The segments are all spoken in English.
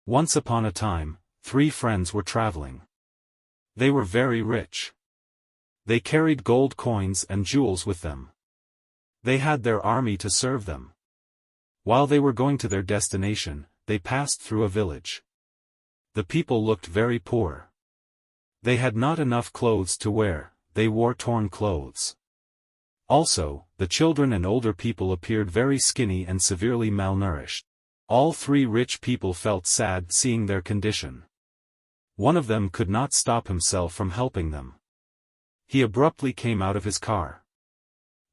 Once upon a time, 3 friends were traveling. They were very rich. They carried gold coins and jewels with them. They had their army to serve them. While they were going to their destination, they passed through a village. The people looked very poor. They had not enough clothes to wear, they wore torn clothes. Also, the children and older people appeared very skinny and severely malnourished. All 3 rich people felt sad seeing their condition. One of them could not stop himself from helping them. He abruptly came out of his car.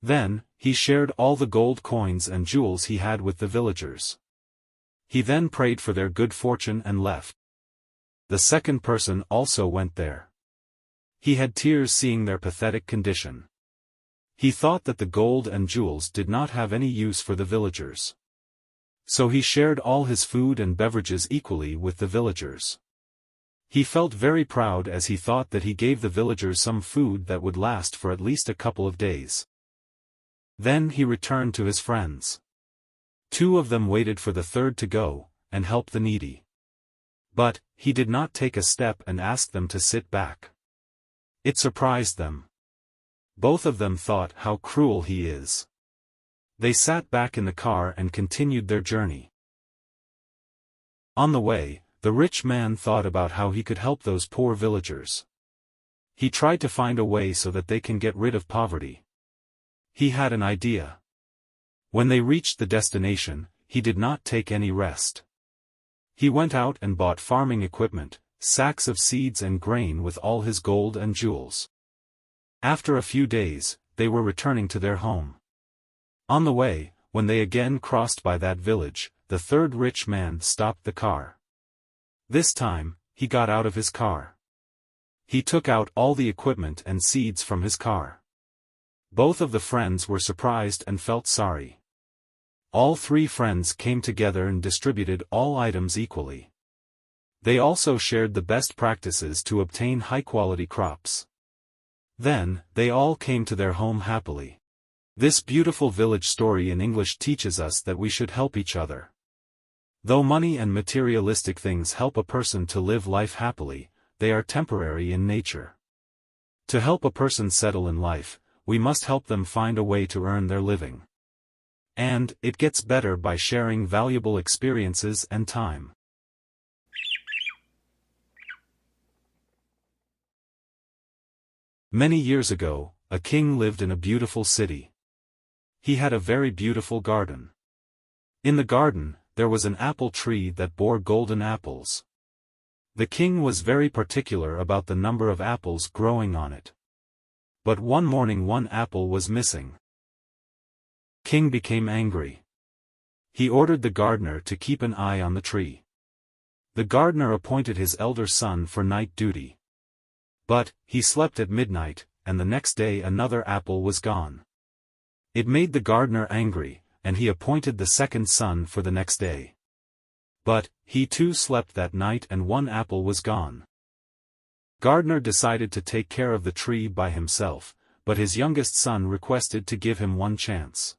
Then, he shared all the gold coins and jewels he had with the villagers. He then prayed for their good fortune and left. The second person also went there. He had tears seeing their pathetic condition. He thought that the gold and jewels did not have any use for the villagers. So he shared all his food and beverages equally with the villagers. He felt very proud as he thought that he gave the villagers some food that would last for at least a couple of days. Then he returned to his friends. 2 of them waited for the third to go, and help the needy. But, he did not take a step and ask them to sit back. It surprised them. Both of them thought how cruel he is. They sat back in the car and continued their journey. On the way, the rich man thought about how he could help those poor villagers. He tried to find a way so that they can get rid of poverty. He had an idea. When they reached the destination, he did not take any rest. He went out and bought farming equipment, sacks of seeds and grain with all his gold and jewels. After a few days, they were returning to their home. On the way, when they again crossed by that village, the third rich man stopped the car. This time, he got out of his car. He took out all the equipment and seeds from his car. Both of the friends were surprised and felt sorry. All 3 friends came together and distributed all items equally. They also shared the best practices to obtain high-quality crops. Then, they all came to their home happily. This beautiful village story in English teaches us that we should help each other. Though money and materialistic things help a person to live life happily, they are temporary in nature. To help a person settle in life, we must help them find a way to earn their living. And, it gets better by sharing valuable experiences and time. Many years ago, a king lived in a beautiful city. He had a very beautiful garden. In the garden, there was an apple tree that bore golden apples. The king was very particular about the number of apples growing on it. But one morning one apple was missing. King became angry. He ordered the gardener to keep an eye on the tree. The gardener appointed his elder son for night duty. But, he slept at midnight, and the next day another apple was gone. It made the gardener angry, and he appointed the second son for the next day. But, he too slept that night and one apple was gone. Gardener decided to take care of the tree by himself, but his youngest son requested to give him one chance.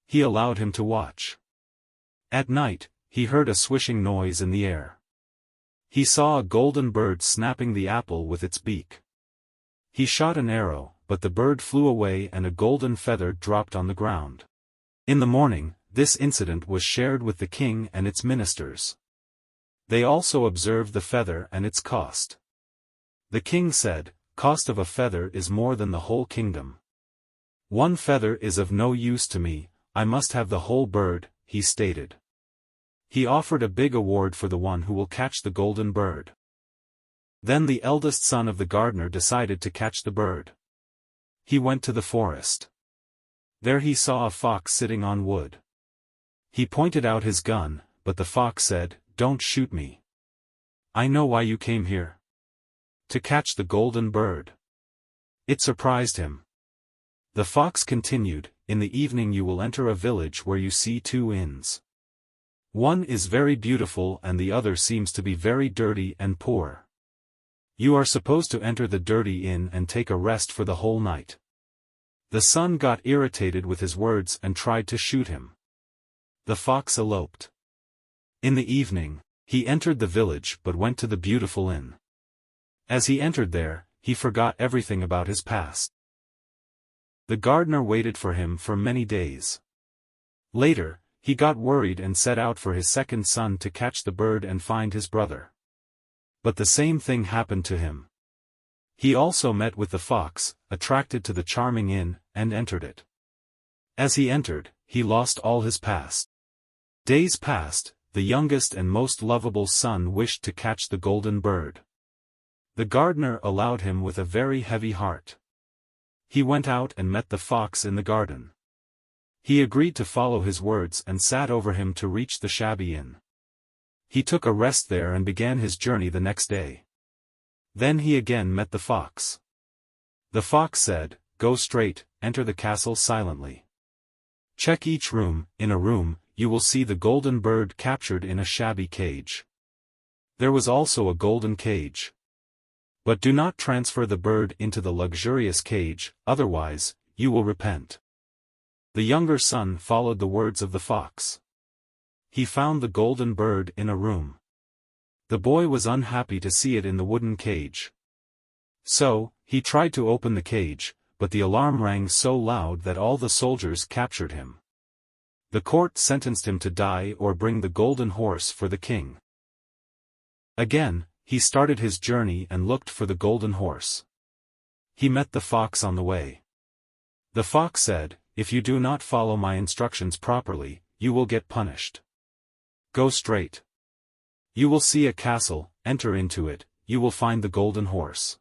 He allowed him to watch. At night, he heard a swishing noise in the air. He saw a golden bird snapping the apple with its beak. He shot an arrow, but the bird flew away and a golden feather dropped on the ground. In the morning, this incident was shared with the king and its ministers. They also observed the feather and its cost. The king said, "Cost of a feather is more than the whole kingdom. One feather is of no use to me, I must have the whole bird," he stated. He offered a big award for the one who will catch the golden bird. Then the eldest son of the gardener decided to catch the bird. He went to the forest. There he saw a fox sitting on wood. He pointed out his gun, but the fox said, "Don't shoot me. I know why you came here. To catch the golden bird." It surprised him. The fox continued, "In the evening you will enter a village where you see 2 inns. One is very beautiful and the other seems to be very dirty and poor. You are supposed to enter the dirty inn and take a rest for the whole night." The son got irritated with his words and tried to shoot him. The fox eloped. In the evening, He entered the village but went to the beautiful inn. As he entered there, he forgot everything about his past. The gardener waited for him for many days. Later, he got worried and set out for his second son to catch the bird and find his brother. But the same thing happened to him. He also met with the fox, attracted to the charming inn, and entered it. As he entered, he lost all his past. Days passed, the youngest and most lovable son wished to catch the golden bird. The gardener allowed him with a very heavy heart. He went out and met the fox in the garden. He agreed to follow his words and sat over him to reach the shabby inn. He took a rest there and began his journey the next day. Then he again met the fox. The fox said, "Go straight, enter the castle silently. Check each room, in a room, you will see the golden bird captured in a shabby cage. There was also a golden cage. But do not transfer the bird into the luxurious cage, otherwise, you will repent." The younger son followed the words of the fox. He found the golden bird in a room. The boy was unhappy to see it in the wooden cage. So, he tried to open the cage, but the alarm rang so loud that all the soldiers captured him. The court sentenced him to die or bring the golden horse for the king. Again, he started his journey and looked for the golden horse. He met the fox on the way. The fox said, "If you do not follow my instructions properly, you will get punished. Go straight. You will see a castle, enter into it, you will find the golden horse.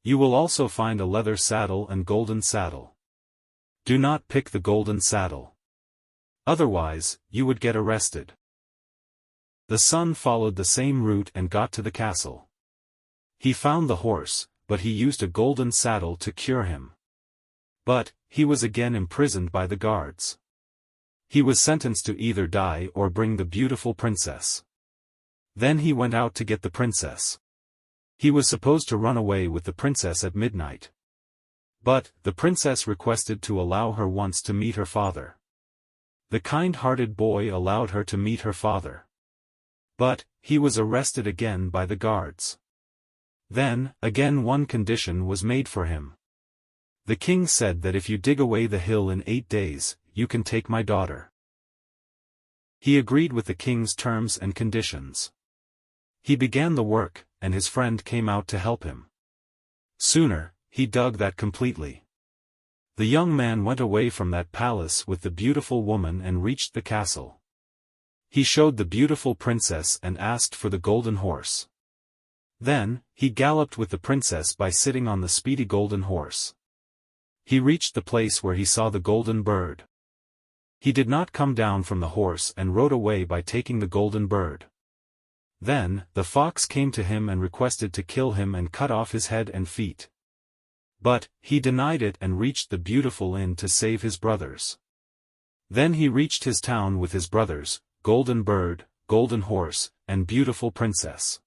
You will also find a leather saddle and golden saddle. Do not pick the golden saddle. Otherwise, you would get arrested." The son followed the same route and got to the castle. He found the horse, but he used a golden saddle to cure him. But, he was again imprisoned by the guards. He was sentenced to either die or bring the beautiful princess. Then he went out to get the princess. He was supposed to run away with the princess at midnight. But, the princess requested to allow her once to meet her father. The kind-hearted boy allowed her to meet her father. But, he was arrested again by the guards. Then, again one condition was made for him. The king said that if you dig away the hill in 8 days, you can take my daughter. He agreed with the king's terms and conditions. He began the work, and his friend came out to help him. Sooner, he dug that completely. The young man went away from that palace with the beautiful woman and reached the castle. He showed the beautiful princess and asked for the golden horse. Then, he galloped with the princess by sitting on the speedy golden horse. He reached the place where he saw the golden bird. He did not come down from the horse and rode away by taking the golden bird. Then, the fox came to him and requested to kill him and cut off his head and feet. But, he denied it and reached the beautiful inn to save his brothers. Then he reached his town with his brothers, golden bird, golden horse, and beautiful princess.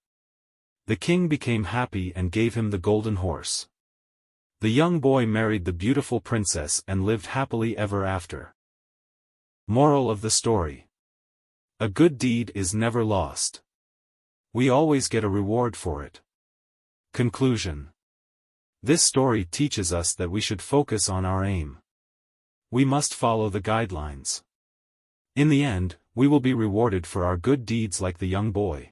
The king became happy and gave him the golden horse. The young boy married the beautiful princess and lived happily ever after. Moral of the story: a good deed is never lost. We always get a reward for it. Conclusion: this story teaches us that we should focus on our aim. We must follow the guidelines. In the end, we will be rewarded for our good deeds like the young boy.